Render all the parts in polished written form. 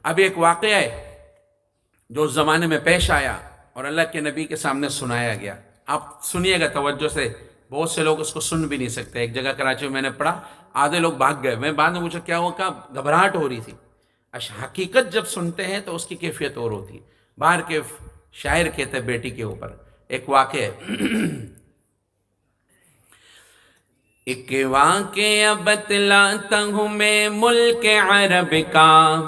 اب ایک واقعہ ہے جو اس زمانے میں پیش آیا اور اللہ کے نبی کے سامنے سنایا گیا. آپ سنیے گا توجہ سے، بہت سے لوگ اس کو سن بھی نہیں سکتے. ایک جگہ کراچی میں میں نے پڑھا، آدھے لوگ بھاگ گئے. میں بعد میں مجھے کیا ہوا، کہا گھبراہٹ ہو رہی تھی. حقیقت جب سنتے ہیں تو اس کی کیفیت اور ہوتی ہے. باہر کے شاعر کہتے ہیں بیٹی کے اوپر ایک واقعہ ہے. ایک واقعہ بتلاتا ہوں میں ملک عرب کا،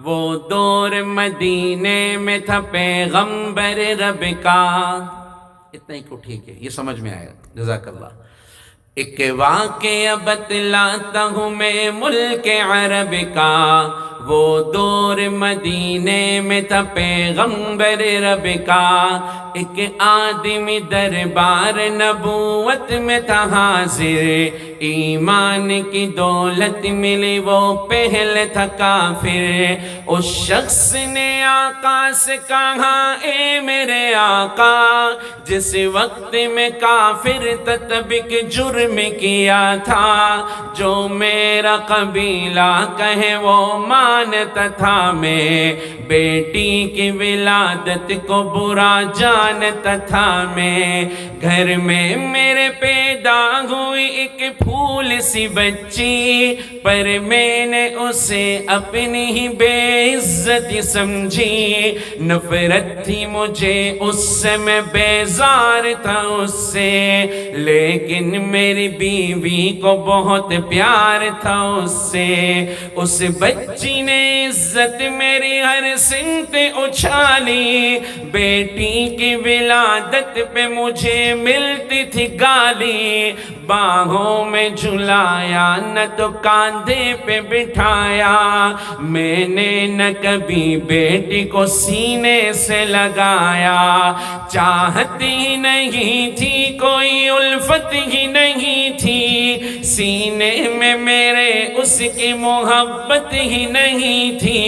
وہ دور مدینے میں تھا پیغمبر رب کا. اتنا ہی کو ٹھیک ہے، یہ سمجھ میں آیا. جزاک اللہ. ایک واقعہ بتلاتا ہوں میں ملک عرب کا، وہ دور مدینے میں تھا پیغمبر رب کا. ایک آدمی دربار نبوت میں تھا حاضر، ایمان کی دولت ملی وہ پہلے تھا کافر. اس شخص نے آقا سے کہا اے میرے آقا، جس وقت میں کافر تھا تب ایک جرم کیا تھا، جو میرا قبیلہ کہے وہ مانتا تھا. میں بیٹی کی ولادت کو برا جانتا تھا. میں گھر میں میرے پیدا ہوئی ایک پھول سی بچی، پر میں نے اسے اپنی ہی بے عزتی سمجھی. نفرت تھی مجھے اس سے، میں بیزار تھا اس سے، لیکن میری بیوی کو بہت پیار تھا اس سے. اس بچی نے عزت میری ہر سمت اچھالی، بیٹی کی ولادت پہ مجھے ملتی تھی گالی. باہوں میں جھلایا نہ تو کاندھے پہ بٹھایا، میں نے نہ کبھی بیٹی کو سینے سے لگایا. چاہت ہی نہیں تھی، کوئی الفت ہی نہیں تھی، سینے میں میرے اس کی محبت ہی نہیں تھی.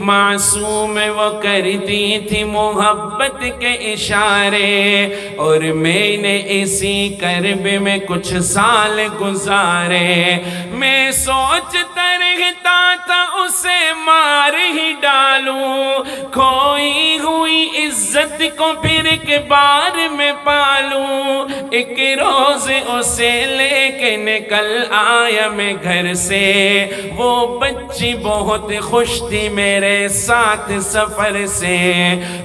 معصوم وہ کرتی تھی محبت کے اشارے، اور میں نے اسی کرب میں کچھ سال گزارے. میں سوچتا رہتا تھا اسے مار ہی ڈالوں، کھوئی ہوئی عزت کو پھر ایک بار میں پالوں. ایک روز اسے لے کے نکل آیا میں گھر سے، وہ بچی بہت خوش تھی میرے ساتھ سفر سے.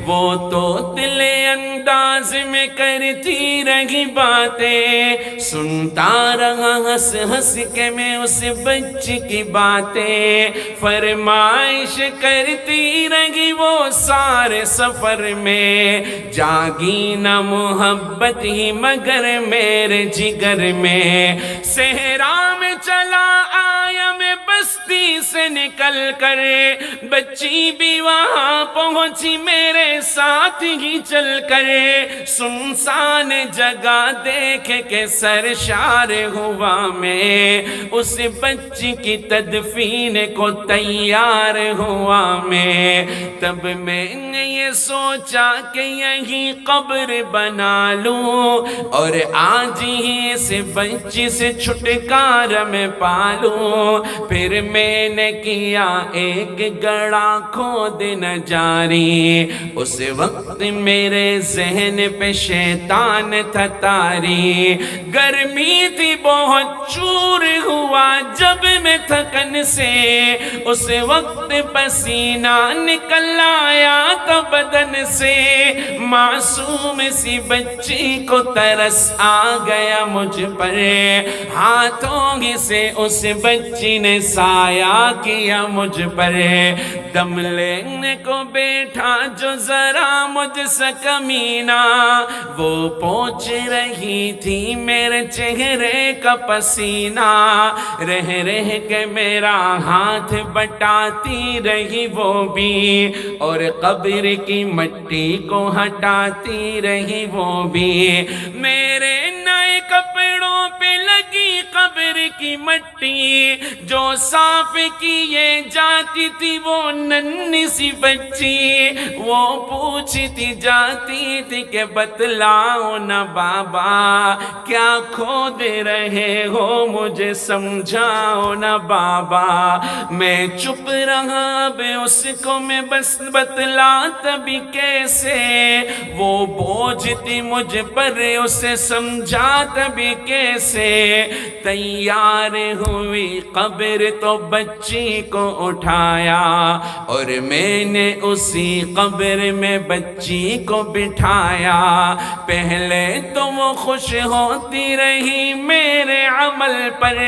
وہ تو دل انداز میں کرتی رہی باتیں، سنتا رہا ہنس ہنس کے میں اس بچی کی باتیں. فرمائش کرتی رہی وہ سارے سفر میں، جاگی نہ محبت ہی مگر میرے جگر میں. صحرا میں چلا آیا میں بستی سے نکل کر، بچی بھی وہاں پہنچی میرے ساتھ ہی چل کر. سنسان جگہ دیکھ کے سرشار ہوا میں، اس بچی کی تدفین کو تیار ہوا میں. تب میں نے یہ سوچا کہ یہی قبر بنا لوں، اور آج ہی اس بچی سے چھٹکارا میں پالوں. پھر میں نے کیا ایک گڑھا کھود نہ جاری، اس وقت میرے ذہن پہ شیطان تھا طاری. گرمی تھی بہت، چور ہوا جب میں تھکن سے، اس وقت پسینہ نکل آیا تھا بدن سے. معصوم سی بچی کو ترس آ گیا مجھ پر، ہاتھوں ہی سے اس بچی نے سایہ کیا مجھ پر. دم لینے کو بیٹھا جو ذرا مجھ سے کمینہ، وہ پوچھ رہی تھی میرے چہرے کا پسینہ. رہ رہ کے میرا ہاتھ بٹاتی رہی وہ بھی، اور قبر کی مٹی کو ہٹاتی رہی وہ بھی. میرے نہ ایک کپڑوں پہ لگی قبر کی مٹی، جو صاف کیے جاتی تھی وہ ننھی سی بچی، وہ پوچھتی جاتی تھی کہ بتلاؤ نا بابا کیا کھود رہے ہو، مجھے سمجھاؤ نا بابا۔ میں چپ رہا بے اس کو میں بس بتلاتا بھی کیسے، وہ بوجھ تھی مجھ پر اسے سمجھاتا بھی کیسے۔ تیار ہوئی قبر تو بچی کو اٹھایا، اور میں نے اسی قبر میں بچی کو بٹھایا۔ پہلے تو وہ خوش ہوتی رہی میرے عمل پر،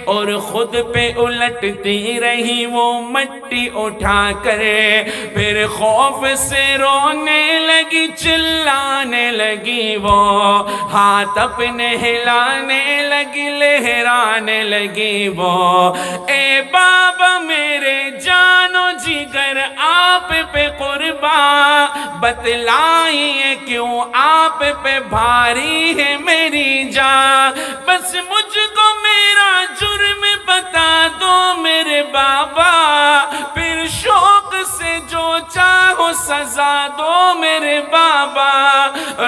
اور خود پہ الٹتی رہی وہ مٹی اٹھا کر، پھر خوف سے رونے لگی چلانے لگی وہ، ہاتھ اپنے ہلانے لگی لہرانے لگی وہ۔ اے بابا میرے جان و جگر آپ پہ قربان، بتلائیے کیوں آپ پہ بھاری ہے میری جان، بس مجھ کو میرا جرم بتا دو میرے بابا، پھر شوق سے جو چاہو سزا دو میرے بابا۔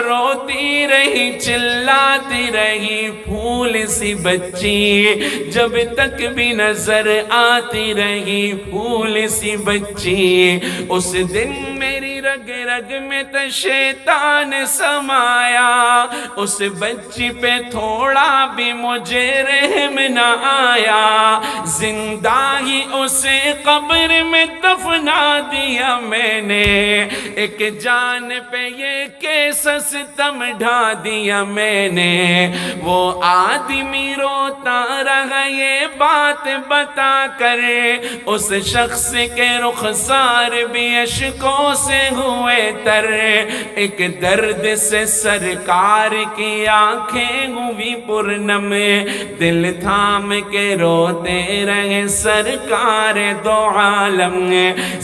روتی رہی چلاتی رہی پھول سی بچی، جب تک بھی نظر آتی رہی پھول سی بچی۔ اس دن میری رگ رگ میں تو شیطان سمایا، اس بچی پہ تھوڑا بھی مجھے رحم نہ آیا، زندہ ہی اسے قبر میں دفنا دیا میں نے، ایک جان پہ یہ کیسا ستم ڈھا دیا میں نے۔ وہ آدمی روتا رہا یہ بات بتا کر، اس شخص کے رخسار بھی اشکوں سے ہوئے تر، ایک درد سے سرکار کی آنکھیں ہوئی پرنم، دل تھام کے روتے رہے سرکار دو عالم۔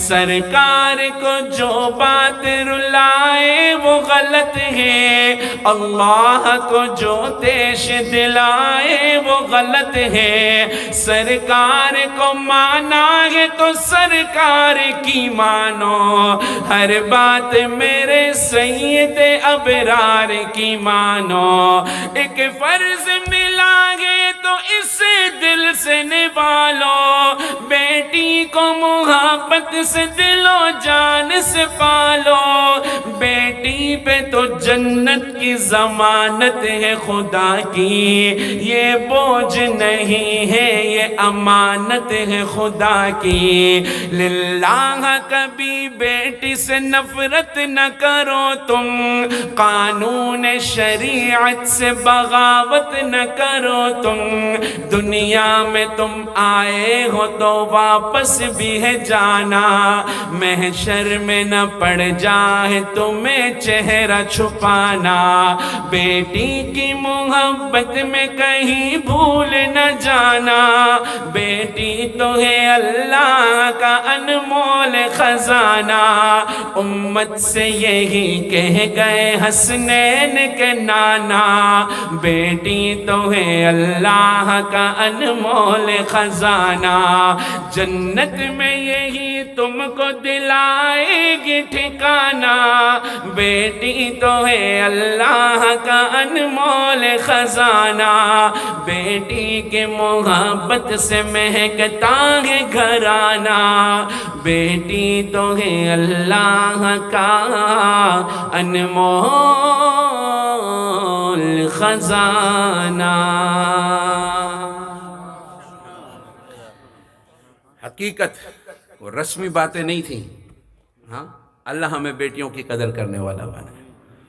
سرکار کو جو بات رلائے وہ غلط ہے، اللہ کو جو تیش دلائے وہ غلط ہے، سرکار کو مانا ہے تو سرکار کی مانو، ہر بات میرے سید ابرار کی مانو، ایک فرض ملا ہے تو اسے دل سے نبھالو، بیٹی کو محبت سے دل و جان سے پالو، بیٹی پہ تو جنت کی ضمانت ہے خدا کی، یہ بوجھ نہیں ہے یہ امانت ہے خدا کی۔ للہ کبھی بیٹی سے نفرت نہ کرو تم، قانون شریعت سے بغاوت نہ کرو تم، دنیا میں تم آئے ہو تو واپس بھی ہے جانا، محشر میں نہ پڑ جائے تمہیں چہرہ چھپانا، بیٹی کی محبت میں کہیں بھول نہ جانا، بیٹی تو ہے اللہ کا انمول خزانہ، امت سے یہی کہہ گئے حسنین کے نانا، بیٹی تو ہے اللہ کا انمول خزانہ، جنت میں یہی تم کو دلائے گی ٹھکانہ، بیٹی تو ہے اللہ کا انمول خزانہ، بیٹی کے محبت سے مہکتا ہے گھرانہ، بیٹی تو ہے اللہ کا انمول خزانہ۔ حقیقت وہ رسمی باتیں نہیں تھیں، ہاں اللہ ہمیں بیٹیوں کی قدر کرنے والا بنا۔